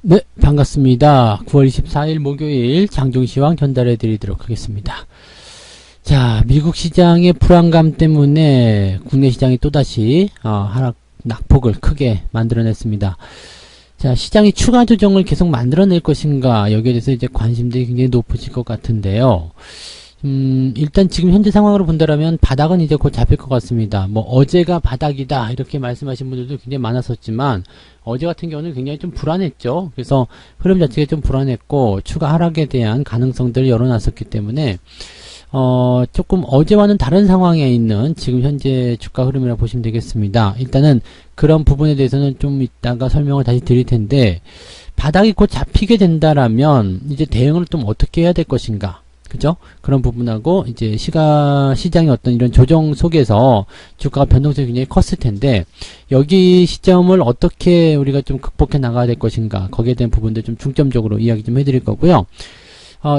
네, 반갑습니다. 9월 24일 목요일 장중시황 전달해 드리도록 하겠습니다. 자, 미국 시장의 불안감 때문에 국내 시장이 또다시 하락 낙폭을 크게 만들어냈습니다. 자, 시장이 추가 조정을 계속 만들어낼 것인가, 여기에 대해서 이제 관심들이 굉장히 높으실 것 같은데요. 일단 지금 현재 상황으로 본다라면 바닥은 이제 곧 잡힐 것 같습니다. 뭐 어제가 바닥이다 이렇게 말씀하신 분들도 굉장히 많았었지만, 어제 같은 경우는 굉장히 좀 불안했죠. 그래서 흐름 자체가 좀 불안했고 추가 하락에 대한 가능성들을 열어놨었기 때문에 조금 어제와는 다른 상황에 있는 지금 현재 주가 흐름이라고 보시면 되겠습니다. 일단은 그런 부분에 대해서는 좀 이따가 설명을 다시 드릴 텐데, 바닥이 곧 잡히게 된다라면 이제 대응을 좀 어떻게 해야 될 것인가, 그죠? 그런 부분하고 이제 시장의 어떤 이런 조정 속에서 주가가 변동성이 굉장히 컸을 텐데, 여기 시점을 어떻게 우리가 좀 극복해 나가야 될 것인가, 거기에 대한 부분들 좀 중점적으로 이야기 좀 해드릴 거고요.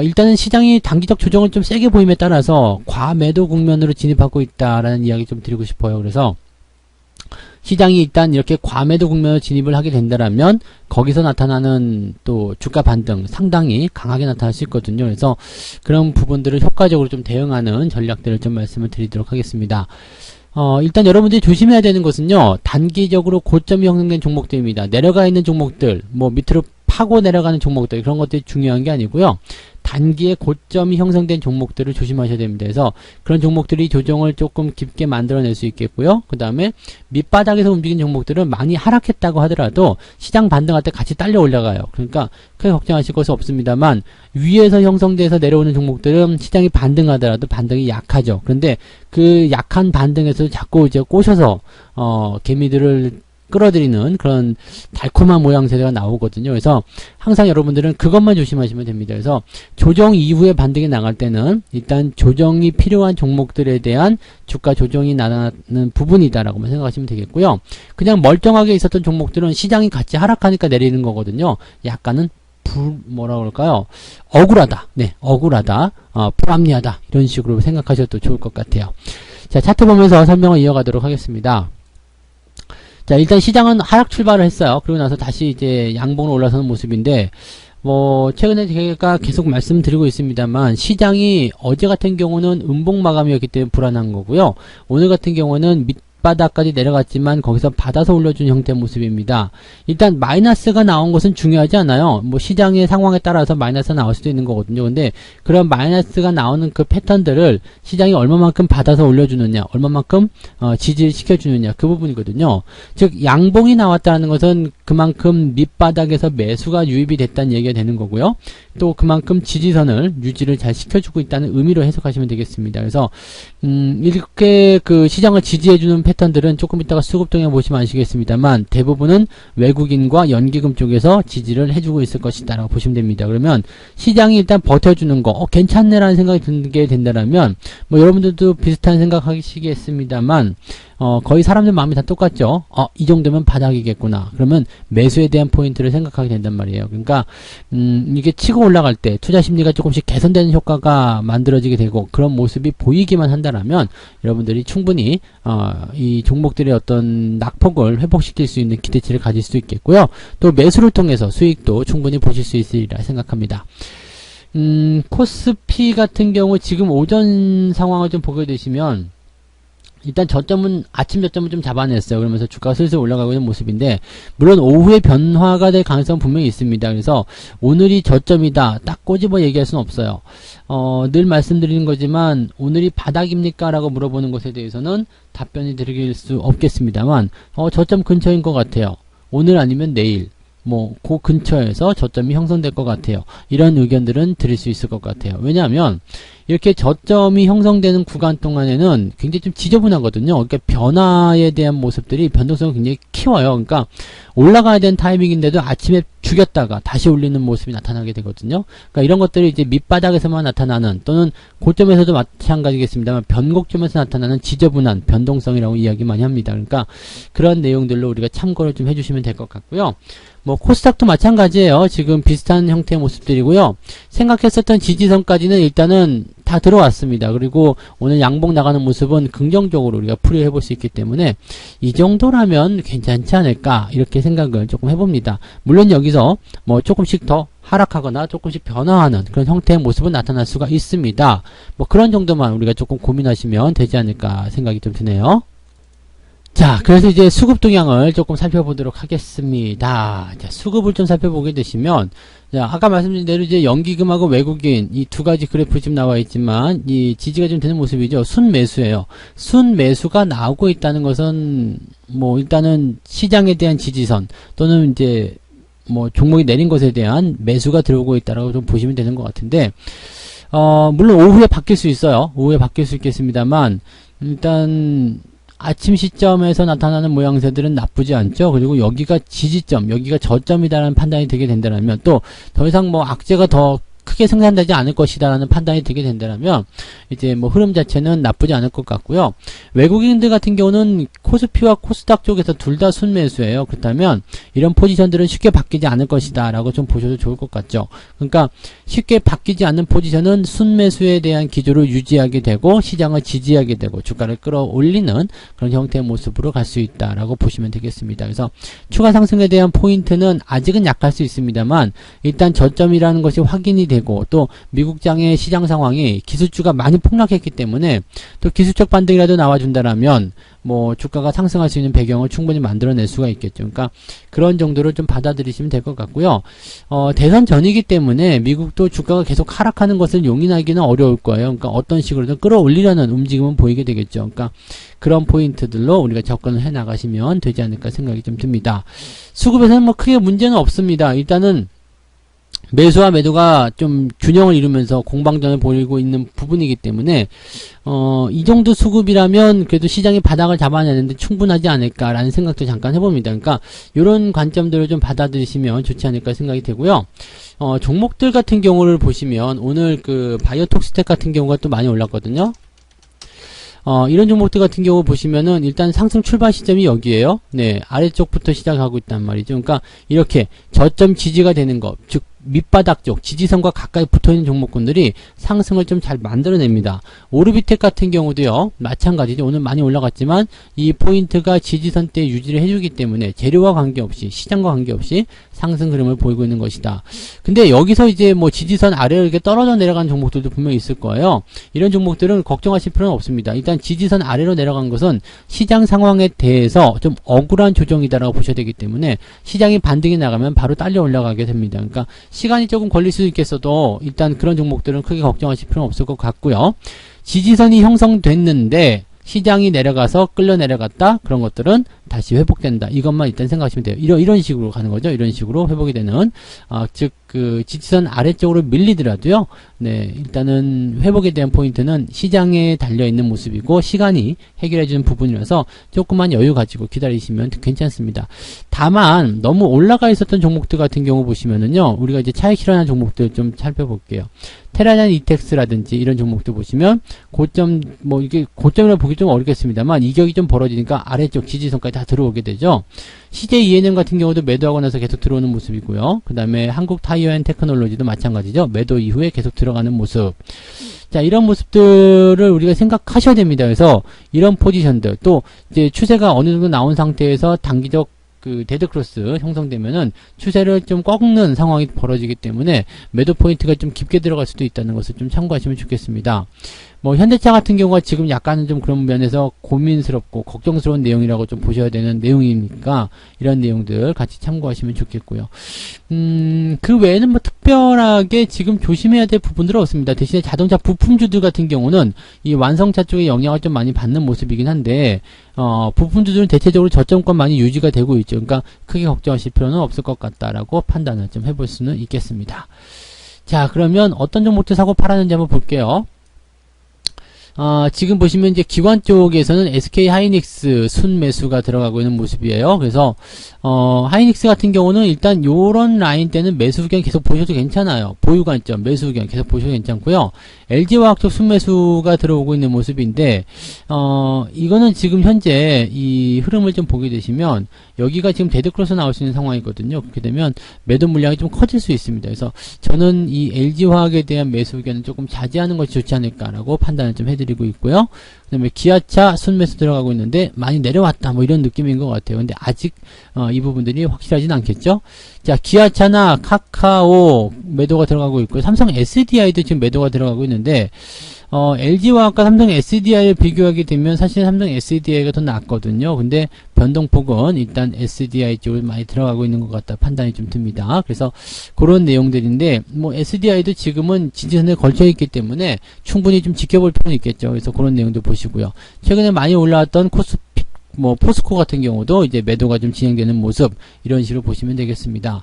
일단은 시장이 단기적 조정을 좀 세게 보임에 따라서 과매도 국면으로 진입하고 있다라는 이야기 좀 드리고 싶어요. 그래서 시장이 일단 이렇게 과매도 국면으로 진입을 하게 된다라면 거기서 나타나는 또 주가 반등 상당히 강하게 나타날 수 있거든요. 그래서 그런 부분들을 효과적으로 좀 대응하는 전략들을 좀 말씀을 드리도록 하겠습니다. 일단 여러분들이 조심해야 되는 것은요, 단기적으로 고점이 형성된 종목들입니다. 내려가 있는 종목들, 뭐 밑으로 파고 내려가는 종목들, 그런 것들이 중요한 게 아니고요, 단기에 고점이 형성된 종목들을 조심하셔야 됩니다. 그래서 그런 종목들이 조정을 조금 깊게 만들어낼 수 있겠고요. 그 다음에 밑바닥에서 움직이는 종목들은 많이 하락했다고 하더라도 시장 반등할 때 같이 딸려 올라가요. 그러니까 크게 걱정하실 것은 없습니다만, 위에서 형성돼서 내려오는 종목들은 시장이 반등하더라도 반등이 약하죠. 그런데 그 약한 반등에서 자꾸 이제 꼬셔서 개미들을 끌어들이는 그런 달콤한 모양새가 나오거든요. 그래서 항상 여러분들은 그것만 조심하시면 됩니다. 그래서 조정 이후에 반등이 나갈 때는 일단 조정이 필요한 종목들에 대한 주가 조정이 나타나는 부분이다라고만 생각하시면 되겠고요. 그냥 멀쩡하게 있었던 종목들은 시장이 같이 하락하니까 내리는 거거든요. 약간은 뭐라 그럴까요? 억울하다. 네, 억울하다. 불합리하다. 이런 식으로 생각하셔도 좋을 것 같아요. 자, 차트 보면서 설명을 이어가도록 하겠습니다. 자, 일단 시장은 하락 출발을 했어요. 그리고 나서 다시 이제 양봉으로 올라서는 모습인데, 뭐 최근에 제가 계속 말씀드리고 있습니다만, 시장이 어제 같은 경우는 음봉 마감이었기 때문에 불안한 거고요. 오늘 같은 경우는 밑바닥까지 내려갔지만 거기서 받아서 올려준 형태의 모습입니다. 일단 마이너스가 나온 것은 중요하지 않아요. 뭐 시장의 상황에 따라서 마이너스가 나올 수도 있는 거거든요. 근데 그런 마이너스가 나오는 그 패턴들을 시장이 얼마만큼 받아서 올려주느냐, 얼마만큼 지지를 시켜주느냐, 그 부분이거든요. 즉 양봉이 나왔다는 것은 그만큼 밑바닥에서 매수가 유입이 됐다는 얘기가 되는 거고요. 또 그만큼 지지선을 유지를 잘 시켜주고 있다는 의미로 해석하시면 되겠습니다. 그래서 이렇게 그 시장을 지지해주는 패턴들은 조금 이따가 수급통에 보시면 아시겠습니다만, 대부분은 외국인과 연기금 쪽에서 지지를 해주고 있을 것이다 라고 보시면 됩니다. 그러면 시장이 일단 버텨주는 거, 괜찮네 라는 생각이 들게 된다면, 뭐 여러분들도 비슷한 생각 하시겠습니다만, 거의 사람들 마음이 다 똑같죠. 이 정도면 바닥이겠구나. 그러면 매수에 대한 포인트를 생각하게 된단 말이에요. 그러니까 이게 치고 올라갈 때 투자 심리가 조금씩 개선되는 효과가 만들어지게 되고, 그런 모습이 보이기만 한다라면 여러분들이 충분히 이 종목들의 어떤 낙폭을 회복시킬 수 있는 기대치를 가질 수 있겠고요. 또 매수를 통해서 수익도 충분히 보실 수 있으리라 생각합니다. 코스피 같은 경우 지금 오전 상황을 좀 보게 되시면, 일단 아침 저점은 좀 잡아냈어요. 그러면서 주가가 슬슬 올라가고 있는 모습인데, 물론 오후에 변화가 될 가능성은 분명히 있습니다. 그래서 오늘이 저점이다 딱 꼬집어 얘기할 수는 없어요. 늘 말씀드리는 거지만, 오늘이 바닥입니까? 라고 물어보는 것에 대해서는 답변이 드릴 수 없겠습니다만, 저점 근처인 것 같아요. 오늘 아니면 내일, 그 근처에서 저점이 형성될 것 같아요. 이런 의견들은 드릴 수 있을 것 같아요. 왜냐하면 이렇게 저점이 형성되는 구간 동안에는 굉장히 좀 지저분하거든요. 그러니까 변화에 대한 모습들이 변동성을 굉장히 키워요. 그러니까 올라가야 되는 타이밍인데도 아침에 죽였다가 다시 올리는 모습이 나타나게 되거든요. 그러니까 이런 것들이 이제 밑바닥에서만 나타나는, 또는 고점에서도 마찬가지겠습니다만 변곡점에서 나타나는 지저분한 변동성이라고 이야기 많이 합니다. 그러니까 그런 내용들로 우리가 참고를 좀 해주시면 될 것 같고요. 뭐 코스닥도 마찬가지예요. 지금 비슷한 형태의 모습들이고요. 생각했었던 지지선까지는 일단은 다 들어왔습니다. 그리고 오늘 양봉 나가는 모습은 긍정적으로 우리가 풀이해 볼 수 있기 때문에 이 정도라면 괜찮지 않을까 이렇게 생각을 조금 해봅니다. 물론 여기서 뭐 조금씩 더 하락하거나 조금씩 변화하는 그런 형태의 모습은 나타날 수가 있습니다. 뭐 그런 정도만 우리가 조금 고민하시면 되지 않을까 생각이 좀 드네요. 자, 그래서 이제 수급 동향을 조금 살펴보도록 하겠습니다. 자, 수급을 좀 살펴보게 되시면, 자, 아까 말씀드린 대로 이제 연기금하고 외국인 이 두 가지 그래프 지금 나와 있지만, 이 지지가 좀 되는 모습이죠. 순매수예요. 순매수가 나오고 있다는 것은, 뭐, 일단은 시장에 대한 지지선, 또는 이제, 뭐, 종목이 내린 것에 대한 매수가 들어오고 있다라고 좀 보시면 되는 것 같은데, 물론 오후에 바뀔 수 있어요. 오후에 바뀔 수 있겠습니다만, 일단, 아침 시점에서 나타나는 모양새들은 나쁘지 않죠. 그리고 여기가 지지점, 여기가 저점이다라는 판단이 되게 된다면 또 더 이상 뭐 악재가 더 크게 생산되지 않을 것이다라는 판단이 되게 된다면 이제 뭐 흐름 자체는 나쁘지 않을 것 같고요. 외국인들 같은 경우는 코스피와 코스닥 쪽에서 둘 다 순매수예요. 그렇다면 이런 포지션들은 쉽게 바뀌지 않을 것이다 라고 좀 보셔도 좋을 것 같죠. 그러니까 쉽게 바뀌지 않는 포지션은 순매수에 대한 기조를 유지하게 되고 시장을 지지하게 되고 주가를 끌어올리는 그런 형태의 모습으로 갈 수 있다라고 보시면 되겠습니다. 그래서 추가 상승에 대한 포인트는 아직은 약할 수 있습니다만 일단 저점이라는 것이 확인이 되고 또 미국장의 시장 상황이 기술주가 많이 폭락했기 때문에 또 기술적 반등이라도 나와준다라면 뭐 주가가 상승할 수 있는 배경을 충분히 만들어낼 수가 있겠죠. 그러니까 그런 정도로 좀 받아들이시면 될 것 같고요. 대선 전이기 때문에 미국도 주가가 계속 하락하는 것을 용인하기는 어려울 거예요. 그러니까 어떤 식으로든 끌어올리려는 움직임은 보이게 되겠죠. 그러니까 그런 포인트들로 우리가 접근을 해 나가시면 되지 않을까 생각이 좀 듭니다. 수급에서는 뭐 크게 문제는 없습니다. 일단은 매수와 매도가 좀 균형을 이루면서 공방전을 벌이고 있는 부분이기 때문에 이 정도 수급이라면 그래도 시장이 바닥을 잡아내는데 충분하지 않을까라는 생각도 잠깐 해봅니다. 그러니까 이런 관점들을 좀 받아들이시면 좋지 않을까 생각이 되고요. 종목들 같은 경우를 보시면 오늘 그 바이오톡스텍 같은 경우가 또 많이 올랐거든요. 이런 종목들 같은 경우 보시면은 일단 상승 출발 시점이 여기에요. 네, 아래쪽부터 시작하고 있단 말이죠. 그러니까 이렇게 저점 지지가 되는 것, 즉 밑바닥 쪽 지지선과 가까이 붙어있는 종목군들이 상승을 좀 잘 만들어냅니다. 오르비텍 같은 경우도요 마찬가지죠. 오늘 많이 올라갔지만 이 포인트가 지지선대 유지를 해주기 때문에 재료와 관계없이 시장과 관계없이 상승 흐름을 보이고 있는 것이다. 근데 여기서 이제 뭐 지지선 아래로 이렇게 떨어져 내려간 종목들도 분명히 있을 거예요. 이런 종목들은 걱정하실 필요는 없습니다. 일단 지지선 아래로 내려간 것은 시장 상황에 대해서 좀 억울한 조정이다라고 보셔야 되기 때문에 시장이 반등이 나가면 바로 딸려 올라가게 됩니다. 그러니까 시간이 조금 걸릴 수 있겠어도 일단 그런 종목들은 크게 걱정하실 필요는 없을 것 같고요. 지지선이 형성됐는데 시장이 내려가서 끌려 내려갔다 그런 것들은 다시 회복된다. 이것만 일단 생각하시면 돼요. 이런 식으로 가는 거죠. 이런 식으로 회복이 되는 즉 그 지지선 아래쪽으로 밀리더라도요. 네, 일단은 회복에 대한 포인트는 시장에 달려 있는 모습이고 시간이 해결해 주는 부분이라서 조금만 여유 가지고 기다리시면 괜찮습니다. 다만 너무 올라가 있었던 종목들 같은 경우 보시면은요. 우리가 이제 차익 실현한 종목들 좀 살펴볼게요. 테라젠 이텍스라든지 이런 종목들 보시면 고점 뭐 이게 고점이라 보기 좀 어렵겠습니다만 이격이 좀 벌어지니까 아래쪽 지지선까지 다 들어오게 되죠. CJ ENM 같은 경우도 매도하고 나서 계속 들어오는 모습이고요. 그 다음에 한국 타이어 앤 테크놀로지도 마찬가지죠. 매도 이후에 계속 들어가는 모습. 자, 이런 모습들을 우리가 생각하셔야 됩니다. 그래서 이런 포지션들 또 이제 추세가 어느 정도 나온 상태에서 단기적 그 데드크로스 형성되면은 추세를 좀 꺾는 상황이 벌어지기 때문에 매도 포인트가 좀 깊게 들어갈 수도 있다는 것을 좀 참고하시면 좋겠습니다. 뭐 현대차 같은 경우가 지금 약간은 좀 그런 면에서 고민스럽고 걱정스러운 내용이라고 좀 보셔야 되는 내용이니까 이런 내용들 같이 참고하시면 좋겠고요. 그 외에는 뭐 특별하게 지금 조심해야 될 부분들은 없습니다. 대신에 자동차 부품주들 같은 경우는 이 완성차 쪽에 영향을 좀 많이 받는 모습이긴 한데 부품주들은 대체적으로 저점권 많이 유지가 되고 있죠. 그러니까 크게 걱정하실 필요는 없을 것 같다라고 판단을 좀 해볼 수는 있겠습니다. 자, 그러면 어떤 종목들 사고 팔았는지 한번 볼게요. 지금 보시면 이제 기관 쪽에서는 SK 하이닉스 순매수가 들어가고 있는 모습이에요. 그래서 하이닉스 같은 경우는 일단 요런 라인 때는 매수 의견 계속 보셔도 괜찮아요. 보유 관점 매수 의견 계속 보셔도 괜찮고요. LG화학 쪽 순매수가 들어오고 있는 모습인데 이거는 지금 현재 이 흐름을 좀 보게 되시면 여기가 지금 데드크로스 나올 수 있는 상황이거든요. 그렇게 되면 매도 물량이 좀 커질 수 있습니다. 그래서 저는 이 LG화학에 대한 매수 의견은 조금 자제하는 것이 좋지 않을까라고 판단을 좀 해드리고 있고요. 그 다음에 기아차 순매수 들어가고 있는데 많이 내려왔다 뭐 이런 느낌인 것 같아요. 근데 아직 이 부분들이 확실하진 않겠죠. 자, 기아차나 카카오 매도가 들어가고 있고요. 삼성 SDI도 지금 매도가 들어가고 있는데 LG화학과 삼성 SDI를 비교하게 되면 사실 삼성 SDI가 더 낫거든요. 근데 변동폭은 일단 SDI 쪽으로 많이 들어가고 있는 것 같다 판단이 좀 듭니다. 그래서 그런 내용들인데 뭐 SDI도 지금은 지지선에 걸쳐 있기 때문에 충분히 좀 지켜볼 필요는 있겠죠. 그래서 그런 내용도 보시고요. 최근에 많이 올라왔던 포스코 같은 경우도 이제 매도가 좀 진행되는 모습 이런 식으로 보시면 되겠습니다.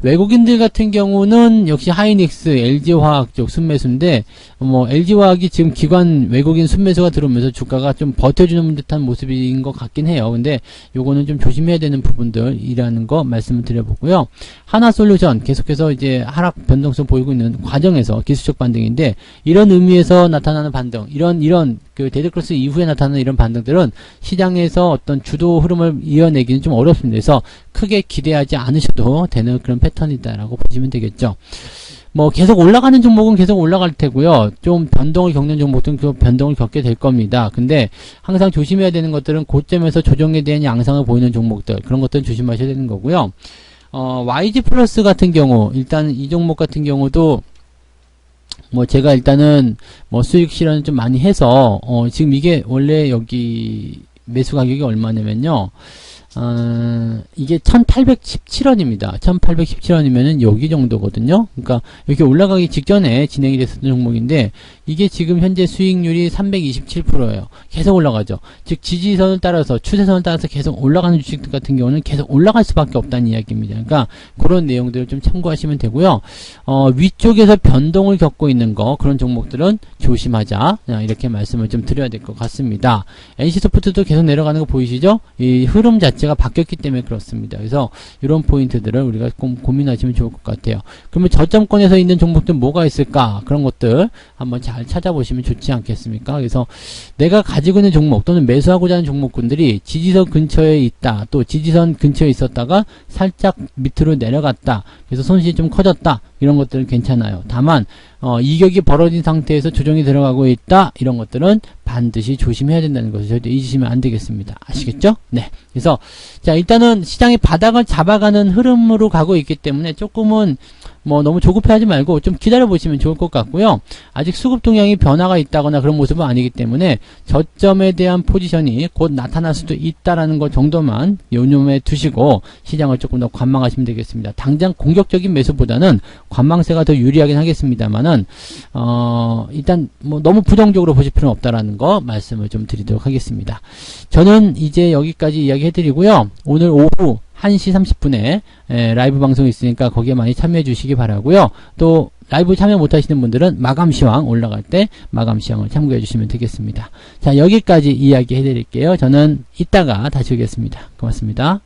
외국인들 같은 경우는 역시 하이닉스, LG화학 쪽 순매수인데 LG화학이 지금 기관 외국인 순매수가 들어오면서 주가가 좀 버텨주는 듯한 모습인 것 같긴 해요. 근데 요거는 좀 조심해야 되는 부분들이라는 거 말씀을 드려보고요. 하나솔루션 계속해서 이제 하락 변동성 보이고 있는 과정에서 기술적 반등인데 이런 의미에서 나타나는 반등, 이런 그 데드크로스 이후에 나타나는 이런 반등들은 시장에서 어떤 주도 흐름을 이어내기는 좀 어렵습니다. 그래서 크게 기대하지 않으셔도 되는 그런 패턴이다라고 보시면 되겠죠. 계속 올라가는 종목은 계속 올라갈 테고요. 좀 변동을 겪는 종목들은 그 변동을 겪게 될 겁니다. 근데 항상 조심해야 되는 것들은 고점에서 조정에 대한 양상을 보이는 종목들, 그런 것들은 조심하셔야 되는 거고요. YG 플러스 같은 경우, 일단 이 종목 같은 경우도 제가 일단은 수익 실현을 좀 많이 해서 지금 이게 원래 여기 매수 가격이 얼마냐면요. 이게 1817원입니다. 1817원이면은 여기 정도거든요. 그러니까 이렇게 올라가기 직전에 진행이 됐었던 종목인데 이게 지금 현재 수익률이 327%예요. 계속 올라가죠. 즉 지지선을 따라서 추세선을 따라서 계속 올라가는 주식들 같은 경우는 계속 올라갈 수밖에 없다는 이야기입니다. 그러니까 그런 내용들을 좀 참고하시면 되고요. 위쪽에서 변동을 겪고 있는 거 그런 종목들은 조심하자. 이렇게 말씀을 좀 드려야 될 것 같습니다. NC소프트도 계속 내려가는 거 보이시죠? 이 흐름 자체가 바뀌었기 때문에 그렇습니다. 그래서 이런 포인트들을 우리가 고민하시면 좋을 것 같아요. 그러면 저점권에서 있는 종목들 뭐가 있을까? 그런 것들 한번 잘 찾아보시면 좋지 않겠습니까? 그래서 내가 가지고 있는 종목 또는 매수하고자 하는 종목군들이 지지선 근처에 있다. 또 지지선 근처에 있었다가 살짝 밑으로 내려갔다. 그래서 손실이 좀 커졌다. 이런 것들은 괜찮아요. 다만 이격이 벌어진 상태에서 조정이 들어가고 있다. 이런 것들은 반드시 조심해야 된다는 것을 절대 잊으시면 안 되겠습니다. 아시겠죠? 네. 그래서 자 일단은 시장이 바닥을 잡아가는 흐름으로 가고 있기 때문에 조금은 너무 조급해하지 말고 좀 기다려 보시면 좋을 것 같고요. 아직 수급 동향이 변화가 있다거나 그런 모습은 아니기 때문에 저점에 대한 포지션이 곧 나타날 수도 있다라는 것 정도만 요놈에 두시고 시장을 조금 더 관망하시면 되겠습니다. 당장 공격적인 매수보다는 관망세가 더 유리하긴 하겠습니다만은 일단 너무 부정적으로 보실 필요는 없다라는 거 말씀을 좀 드리도록 하겠습니다. 저는 이제 여기까지 이야기 해드리고요. 오늘 오후 1시 30분에 라이브 방송이 있으니까 거기에 많이 참여해 주시기 바라고요. 또 라이브 참여 못하시는 분들은 마감시황 올라갈 때 마감시황을 참고해 주시면 되겠습니다. 자, 여기까지 이야기 해드릴게요. 저는 이따가 다시 오겠습니다. 고맙습니다.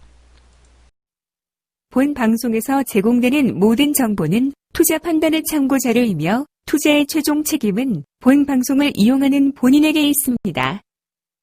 본 방송에서 제공되는 모든 정보는 투자 판단의 참고 자료이며 투자의 최종 책임은 본 방송을 이용하는 본인에게 있습니다.